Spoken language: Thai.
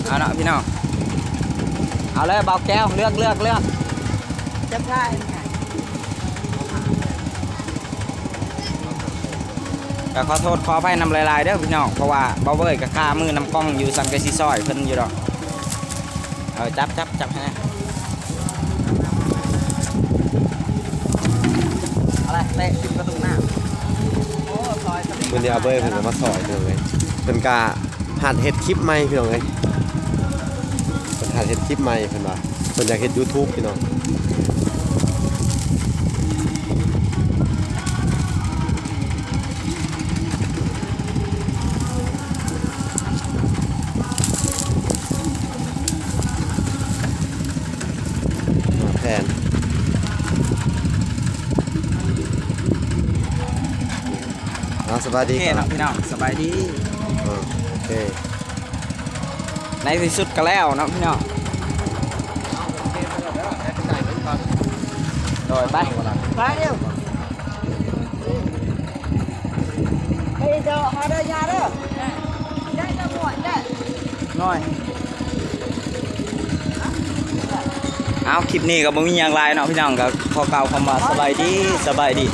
เอาเนาะพี่น้องเอาเลยเบาแก้วเลือกจะได้ก็ขอโทษขออภัยนำลายๆเด้อพี่น้องเพราะว่าเบาเว้ยกับข้ามือนำกล้องอยู่สังเกตซีซอยเพิ่นอยู่ดอกจับให้นะอะไรเตะปิดประตูหน้าโอ้ซอยมันเดียวเบอร์ผมมาสอยเลยเป็นกาหัดเฮ็ดคลิปใหม่พี่น้องเลยเป็นหัดเฮ็ดคลิปใหม่เป็นว่าเป็นอยากเฮ็ด YouTube พี่น้องแทนสบายดี โอเค ครั เนาะ บ พี่น้องสบายดี โอเค ในที่สุดก็แล้วเนาะพี่น้องโดยไปเร็วเฮ้ยเดี๋ยวหาได้ยาเด้อได้จะหมดได้น้อยเอาคลิปนี้ก็บ่มีอย่างไรเนาะพี่น้องก็ขอกล่าวคำว่าสบายดี